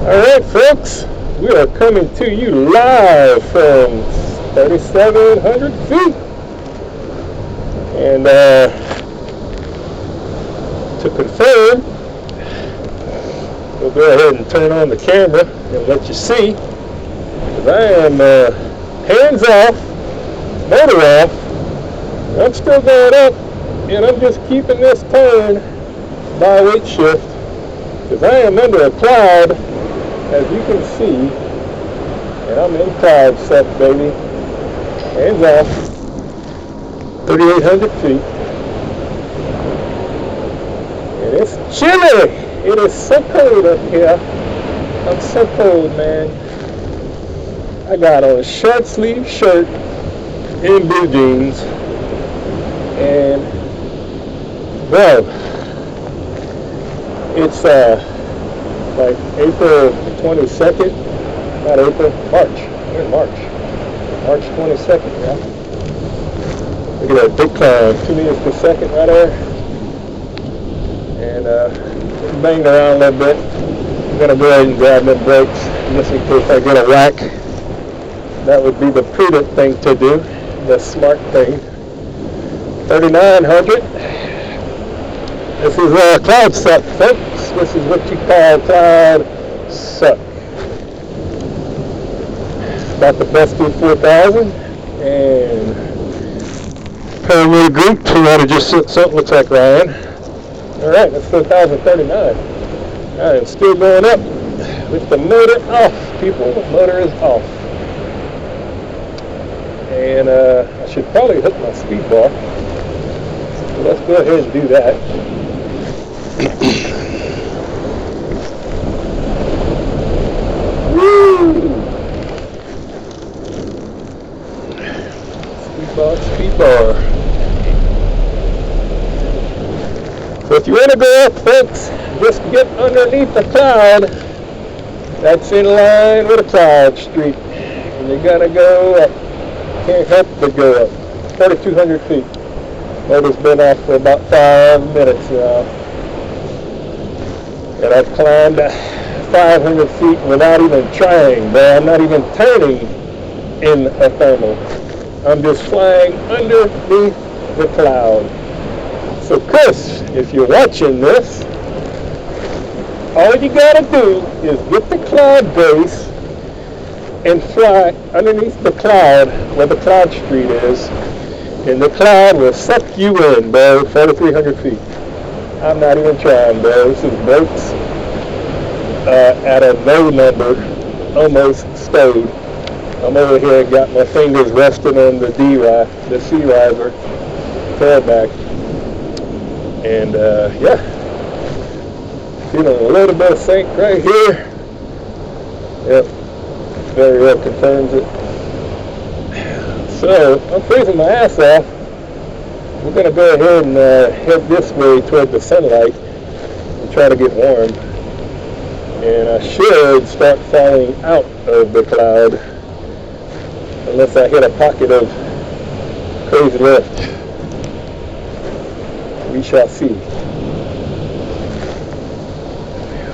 Alright folks, we are coming to you live from 3,700 feet. And to confirm, we'll go ahead and turn on the camera and let you see. Because I am hands off, motor off. I'm still going up, and I'm just keeping this turn by weight shift. Because I am under a cloud, as you can see, and I'm in cloud set, baby. Hands off, 3,800 feet. And it's chilly. It is so cold up here. I'm so cold, man. I got on a short sleeve shirt and blue jeans. And, bro, it's like April 22nd, not April, March. We're in March. March 22nd, yeah. Look at that big cloud, 2 meters per second right there. And banged around a little bit. I'm gonna go ahead and grab them brakes just in case I get a whack. That would be the prudent thing to do, the smart thing. 3,900. This is cloud suck, folks. This is what you call cloud suck. About the best through 4,000. And Paramotor group, who ought to just sit something looks like Ryan. Alright, that's 4,039. I am still going up with the motor off, people. The motor is off. And I should probably hook my speed bar. So let's go ahead and do that. Woo! Speed bar. So if you want to go up, folks, just get underneath the cloud. That's in line with a cloud streak. And you're going to go up. Can't help but go up. 4,200 feet. Motor's been off for about 5 minutes now. And I've climbed 500 feet without even trying, bro. I'm not even turning in a thermal. I'm just flying underneath the cloud. So Chris, if you're watching this, all you gotta do is get the cloud base and fly underneath the cloud where the cloud street is, and the cloud will suck you in, bro. 4,300 feet. I'm not even trying, bro. This is brakes at a no number, almost stowed. I'm over here and got my fingers resting on the C riser, tailback, and yeah, feeling a little bit of sink right here. Yep, very well confirms it. So I'm freezing my ass off. We're going to go ahead and head this way toward the sunlight and try to get warm. And I should start falling out of the cloud unless I hit a pocket of crazy lift. We shall see.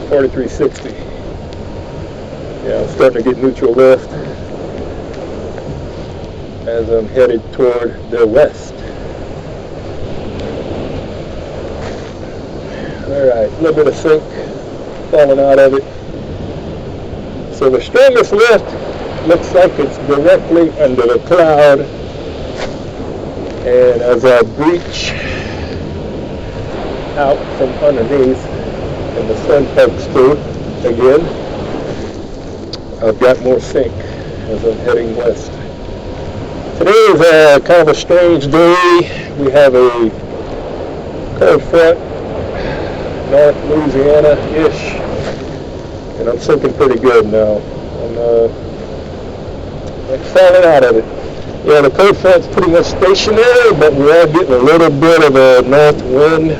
4360. Yeah, I'm starting to get neutral lift as I'm headed toward the west. Alright, a little bit of sink falling out of it. So the strongest lift looks like it's directly under the cloud. And as I breach out from underneath and the sun pokes through again, I've got more sink as I'm heading west. Today is kind of a strange day. We have a cold front, North Louisiana-ish, and I'm sinking pretty good now. I'm falling out of it. Yeah, the cold front's pretty much stationary, but we are getting a little bit of a north wind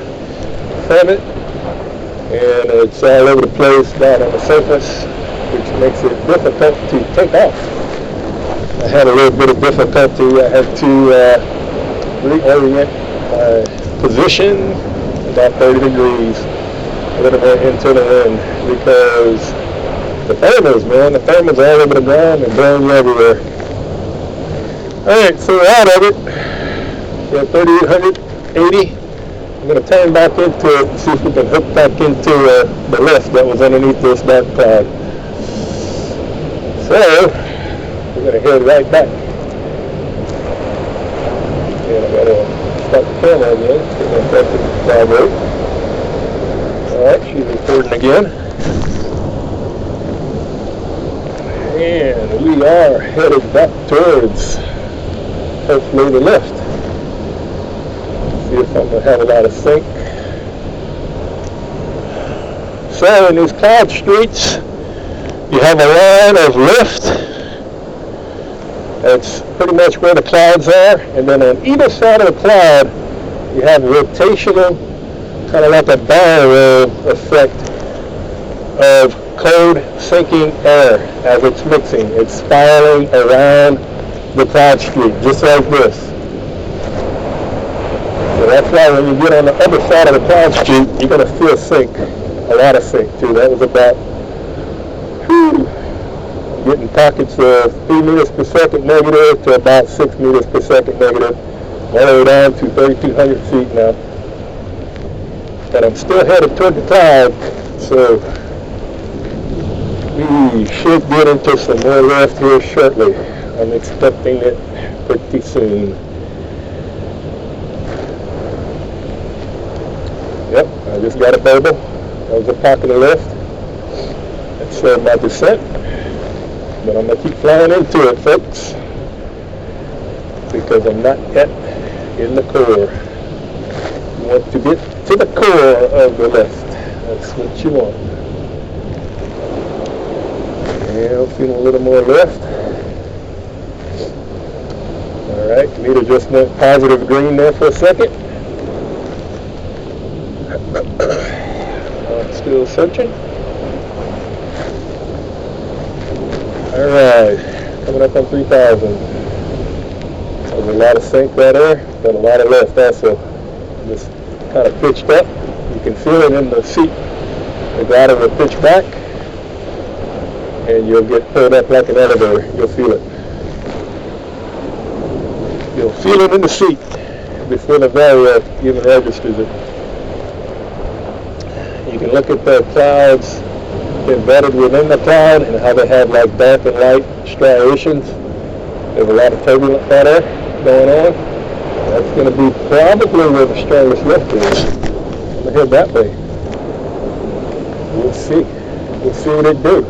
from it, and it's all over the place down on the surface, which makes it difficult to take off. I had a little bit of difficulty. I had to reorient my position about 30 degrees a little bit into the wind because The thermals, man. The thermals all over the ground and blowing you everywhere. Alright, so we're out of it. We're at 3,880. I'm going to turn back into it and see if we can hook back into the lift that was underneath this dark cloud. So, we're going to head right back. And I got to start the camera again. We're going to press the cloud rate. Alright, she's recording again. And we are headed back towards, hopefully, the lift. See if I'm going to have a lot of sync. So in these cloud streets, you have a line of lift. That's pretty much where the clouds are. And then on either side of the cloud, you have rotational, kind of like a barrel roll effect of cold sinking air as it's mixing. It's spiraling around the cloud street, just like this. So that's why when you get on the other side of the cloud street, you're going to feel sink, a lot of sink too. That was about, I'm getting pockets of 3 meters per second negative to about 6 meters per second negative, all the way down to 3,200 feet now. But I'm still headed toward the cloud, so we should get into some more lift here shortly. I'm expecting it pretty soon. Yep, I just got a bubble. That was a pocket of lift. That's my descent. But I'm going to keep flying into it, folks, because I'm not yet in the core. You want to get to the core of the lift. That's what you want. Yeah, I'm feeling a little more lift. Alright, meter just went positive green there for a second. Still searching. Alright, coming up on 3,000. There's a lot of sync right there, but a lot of lift also. Just kind of pitched up. You can feel it in the seat. The glider will pitch back, and you'll get pulled up like an elevator. You'll feel it. You'll feel it in the seat before the variac even registers it. You can look at the clouds embedded within the cloud and how they have like dark and light striations. There's a lot of turbulent matter going on. That's going to be probably where the strongest lift is. I'm going to head that way. We'll see. We'll see what it do.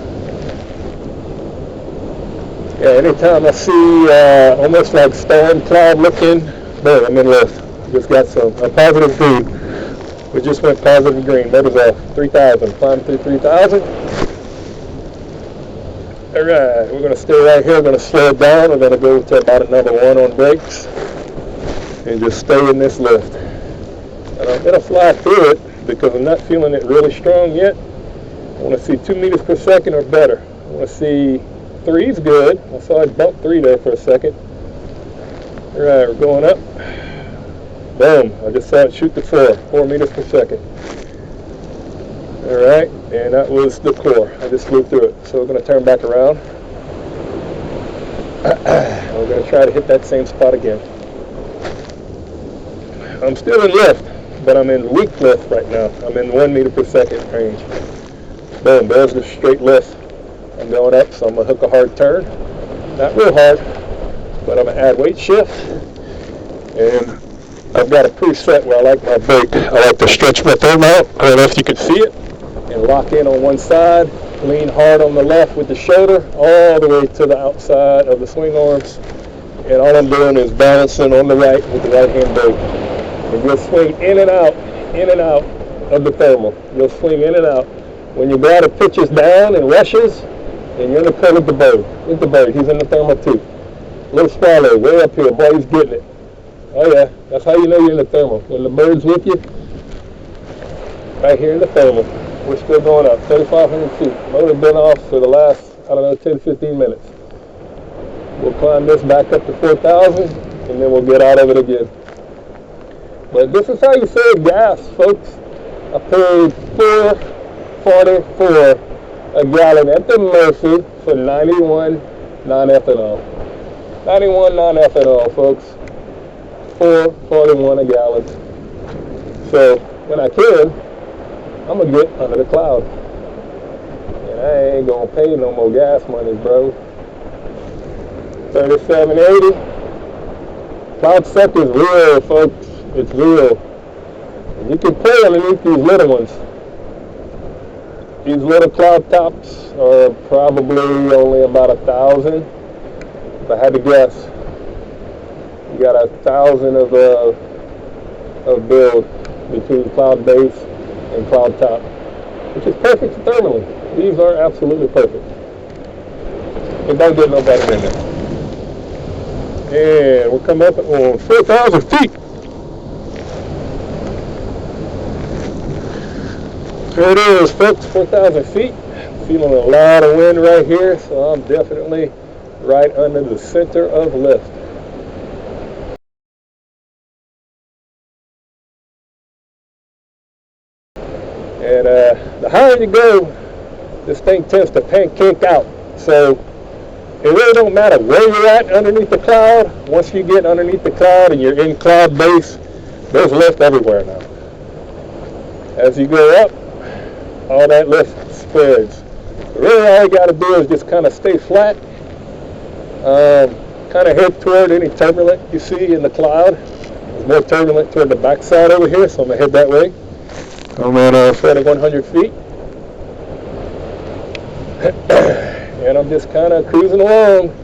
Yeah, anytime I see almost like storm cloud looking, boom, I'm in lift. Just got some positive green. We just went positive green. That was 3,000. Climbed through 3,000. Alright, we're going to stay right here. We're going to slow it down. We're going to go to about another 1 on brakes. And just stay in this lift. And I'm going to fly through it because I'm not feeling it really strong yet. I want to see 2 meters per second or better. I want to see 3 is good. I saw it bump 3 there for a second. Alright, we're going up. Boom, I just saw it shoot to 4 meters per second. Alright, and that was the core. I just flew through it. So we're going to turn back around. We're going to try to hit that same spot again. I'm still in lift, but I'm in weak lift right now. I'm in 1 meter per second range. Boom, there's the straight lift. I'm going up, so I'm going to hook a hard turn. Not real hard, but I'm going to add weight shift. And I've got a preset where I like my brake. I like to stretch my thumb out. I don't know if you can see it. And lock in on one side. Lean hard on the left with the shoulder all the way to the outside of the swing arms. And all I'm doing is balancing on the right with the right hand brake. And you'll swing in and out of the thermal. You'll swing in and out. When your glider pitches down and rushes, and you're in the curve with the bird. With the bird. He's in the thermal too. Little swallow way up here. Boy, he's getting it. Oh yeah, that's how you know you're in the thermal. When the bird's with you, right here in the thermal. We're still going up, 3,500 feet. Motor's been off for the last, 10, 15 minutes. We'll climb this back up to 4,000, and then we'll get out of it again. But this is how you save gas, folks. I paid $4.44 a gallon at the Murphy for 91 non-ethanol. 91 non-ethanol, folks. 4.41 a gallon. So when I can, I'm gonna get under the cloud. And I ain't gonna pay no more gas money, bro. 37.80. Cloud suck is real, folks. It's real. And you can pay underneath these little ones. These little cloud tops are probably only about 1,000. If I had to guess, you got 1,000 of build between cloud base and cloud top, which is perfect thermally. These are absolutely perfect. It don't get no better than that. And we're coming up on 4,000 feet. There it is, folks, 4,000 feet. Feeling a lot of wind right here, so I'm definitely right under the center of lift. And the higher you go, this thing tends to pancake out. So it really don't matter where you're at underneath the cloud. Once you get underneath the cloud and you're in cloud base, there's lift everywhere now. As you go up, all that lift spreads. Really all you got to do is just kind of stay flat, kind of head toward any turbulent you see in the cloud. There's more turbulent toward the backside over here, so I'm going to head that way. I'm at 4,100 feet. And I'm just kind of cruising along,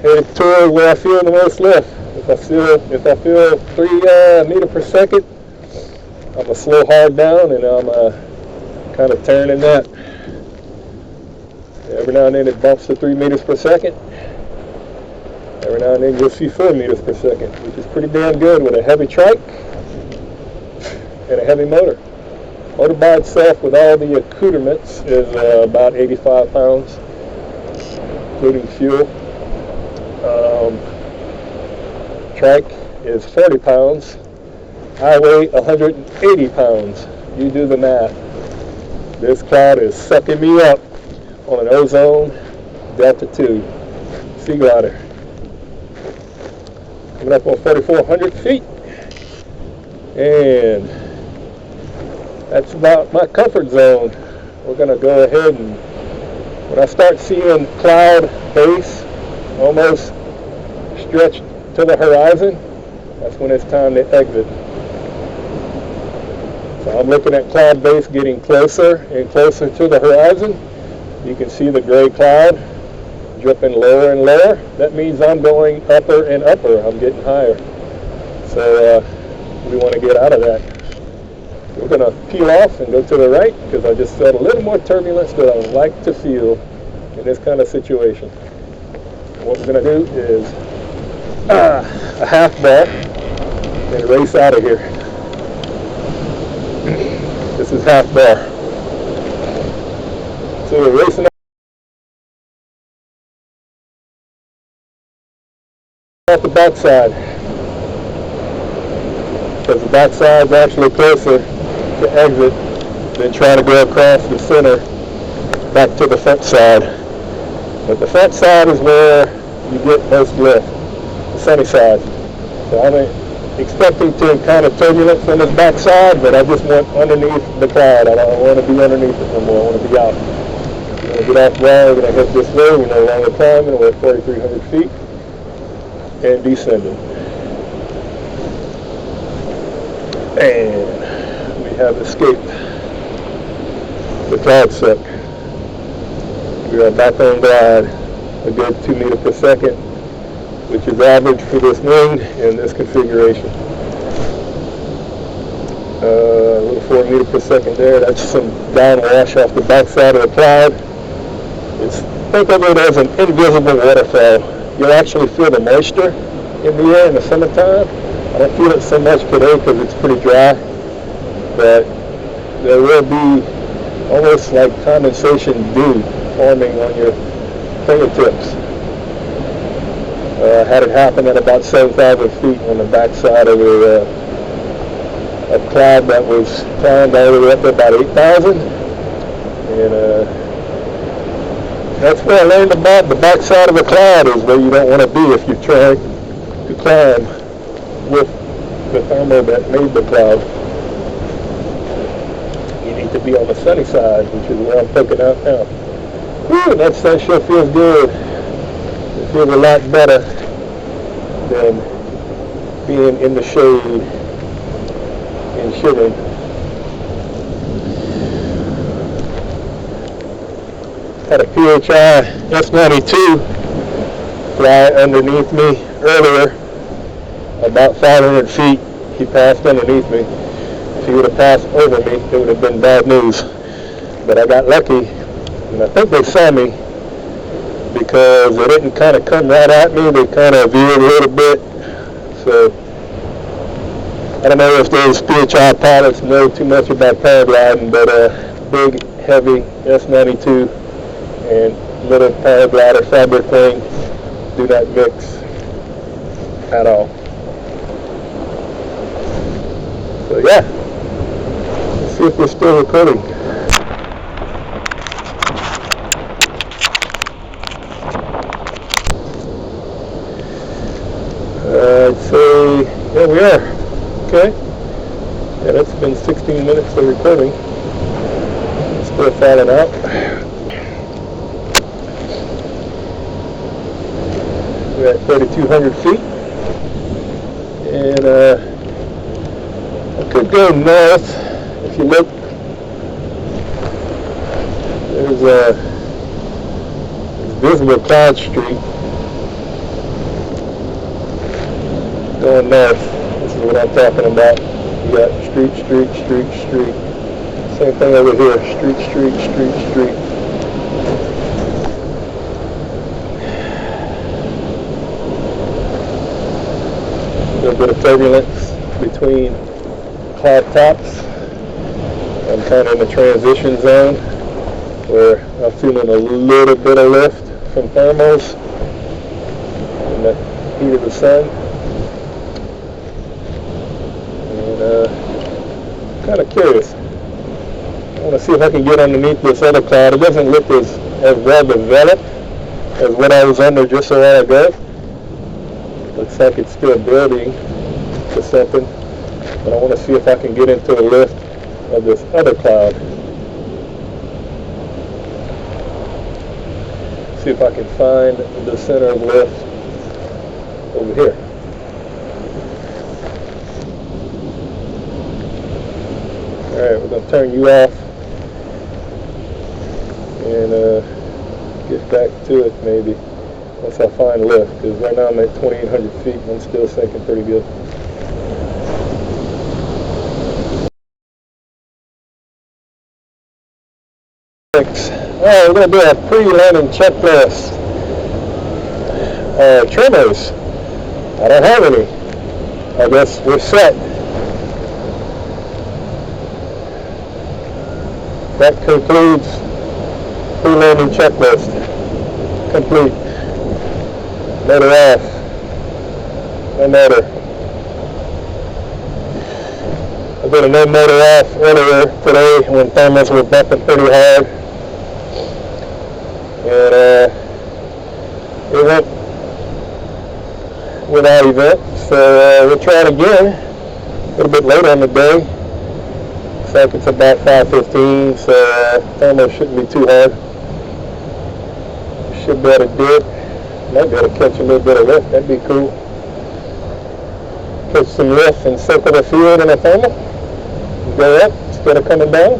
headed toward where I feel the most lift. If I feel 3 meters per second, I'm going to slow hard down, and I'm kind of turning that. Every now and then it bumps to 3 meters per second. Every now and then you'll see 4 meters per second, which is pretty damn good with a heavy trike and a heavy motor. Motor by itself with all the accoutrements is about 85 pounds, including fuel. Trike is 40 pounds. I weigh 180 pounds. You do the math. This cloud is sucking me up on an ozone Delta 2 sea glider. Coming up on 4,400 feet. And that's about my comfort zone. We're going to go ahead and when I start seeing cloud base almost stretched to the horizon, that's when it's time to exit. So I'm looking at cloud base getting closer and closer to the horizon. You can see the gray cloud dripping lower and lower. That means I'm going upper and upper. I'm getting higher. So we want to get out of that. We're going to peel off and go to the right because I just felt a little more turbulence that I would like to feel in this kind of situation. And what we're going to do is a half bar and race out of here. This is half bar. So we're racing off the backside because the backside is actually closer to exit than trying to go across the center back to the front side. But the front side is where you get most lift, the sunny side. So I'm expecting to encounter turbulence on this backside, but I just want underneath the cloud. I don't want to be underneath it no more. I want to be out. We're going to get off ground. We're going to head this way. We're no longer climbing. We're at 4,300 feet and descending. And we have escaped the cloud suck. We are back on glide, a good 2 meters per second, which is average for this wing in this configuration. A little 4 meters per second there. That's some downwash off the backside of the cloud. Think of it as an invisible waterfall. You'll actually feel the moisture in the air in the summertime. I don't feel it so much today because it's pretty dry, but there will be almost like condensation dew forming on your fingertips. I had it happen at about 7,000 feet on the backside of a cloud that was climbed all the way up to about 8,000. And That's where I learned about the backside of the cloud is where you don't want to be if you're trying to climb with the thermal that made the cloud. You need to be on the sunny side, which is where I'm poking out now. Whew, that sun sure feels good. It feels a lot better than being in the shade and shivering. Had a PHI S92 fly underneath me earlier, about 500 feet. He passed underneath me. If he would have passed over me, it would have been bad news. But I got lucky, and I think they saw me because they didn't kind of come right at me. They kind of veered a little bit. So I don't know if those PHI pilots know too much about paragliding, but big, heavy S92 and little paraglider fabric wing do not mix at all. So yeah, let's see if we're still recording. I'd say, yeah, we are. Okay. Yeah, that's been 16 minutes of recording. Still falling out. We're at 3,200 feet. And I could go north. If you look, there's a visible cloud streak going north. This is what I'm talking about. You got streak, streak, streak, streak. Same thing over here. Streak, streak, streak, streak. A little bit of turbulence between cloud tops. I'm kind of in the transition zone where I'm feeling a little bit of lift from thermals and the heat of the sun. And kind of curious. I want to see if I can get underneath this other cloud. It doesn't look as well developed as what I was under just a while ago. Looks like it's still building to something. But I want to see if I can get into a lift of this other cloud. See if I can find the center of lift over here. Alright, we're going to turn you off and get back to it maybe once I find lift, because right now I'm at 2,800 feet and I'm still sinking pretty good. Alright, we're going to do a pre-landing checklist. Trimmers. I don't have any. I guess we're set. That concludes pre-landing checklist. Complete. Motor off. No motor. I did a no motor off earlier today when thermals were bumping pretty hard. And it went without event. So we'll try it again a little bit later in the day. Looks like it's about 5:15, so thermal shouldn't be too hard. Should be able to do it. Might be able to catch a little bit of lift. That'd be cool. Catch some lift and circle the field in a thermal. Go up instead of coming down.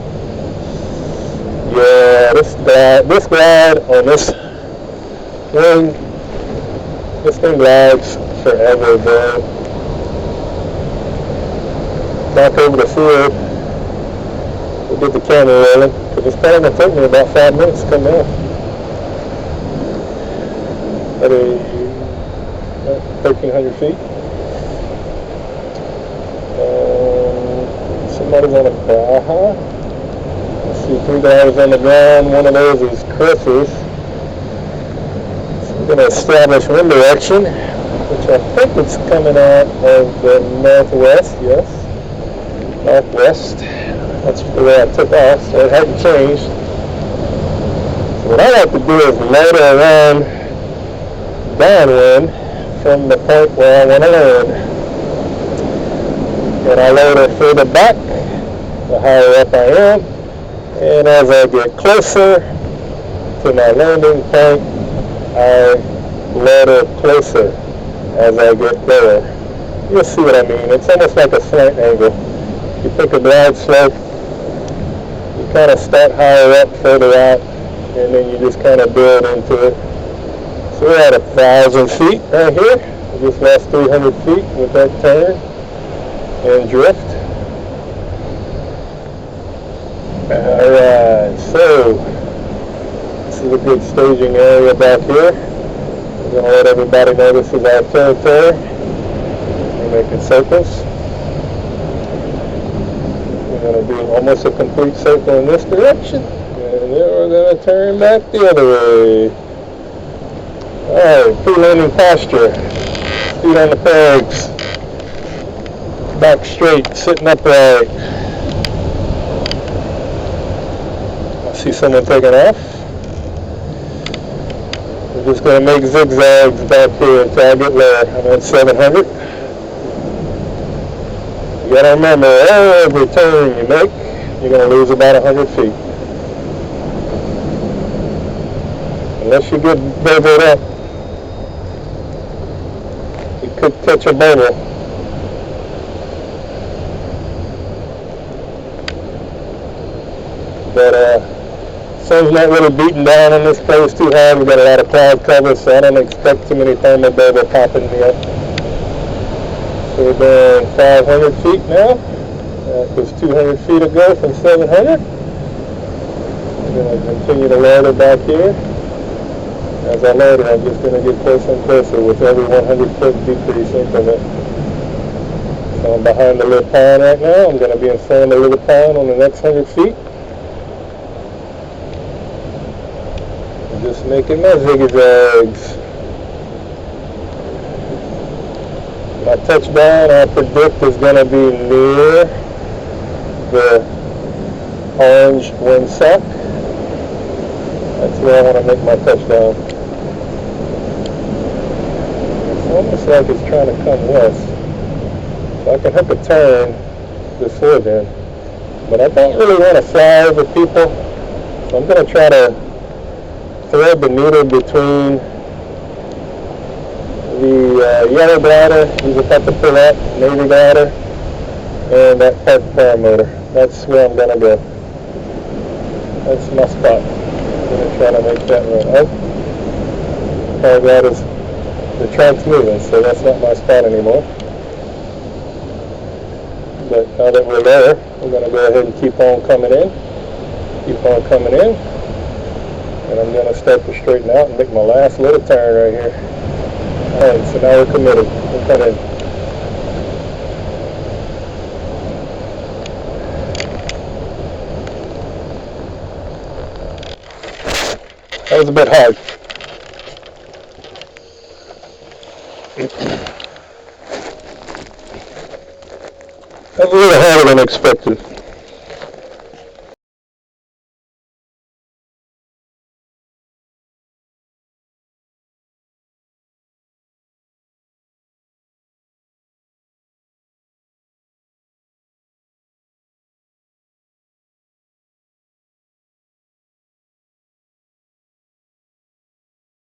Yeah, this glide on this wing, this thing glides forever, bro. Back over the field. We'll get the camera rolling, because it's probably going to take me about 5 minutes to come down. At 1,300 feet. Somebody's on a Baja. Let's see, 3 guys on the ground. One of those is Chris's. So we're going to establish wind direction, which I think it's coming out of the northwest, yes. Northwest. That's the way I took off, so it hadn't changed. What I like to do is load her around downwind from the point where I want to load. And I load her further back, the higher up I am. And as I get closer to my landing point, I load her closer as I get lower. You'll see what I mean. It's almost like a slant angle. You pick a glide slope, you kind of start higher up, further out, and then you just kind of build into it. So we're at 1,000 feet right here. We just lost 300 feet with that turn and drift. Alright, so this is a good staging area back here. We're going to let everybody know this is our territory. We're making circles. We're going to do almost a complete circle in this direction. And then we're going to turn back the other way. Alright, pre-landing posture. Feet on the pegs. Back straight, sitting upright. I see someone taking off. We're just going to make zigzags back here until I get lower. I'm at 700. You got to remember, every turn you make, you're going to lose about 100 feet. Unless you get bubbled up, you could catch a bubble. But sun's not really beating down in this place too hard. We've got a lot of cloud cover, so I don't expect too many thermal bubble popping me up. So we're doing 500 feet now. That was 200 feet ago from 700. We're going to continue to load it back here. As I load it, I'm just going to get closer and closer with every 100 foot decrease increment. So I'm behind the little pond right now. I'm going to be in front of the little pond on the next 100 feet. I'm just making my zigzags. My touchdown, I predict, is going to be near the orange windsock. That's where I want to make my touchdown. It's almost like it's trying to come west. So I can hook a turn before then. But I don't really want to fly over people. So I'm going to try to thread the needle between the yellow glider, he's about to pull out, navy glider, and that paramotor. That's where I'm going to go. That's my spot. I'm going to try to make that run. Oh, paraglider's, the trike's moving, so that's not my spot anymore. But now that we're there, we're going to go ahead and keep on coming in. Keep on coming in. And I'm going to start to straighten out and make my last little turn right here. Alright, so now we're committed. We'll cut in. That was a bit hard. That was a little harder than expected.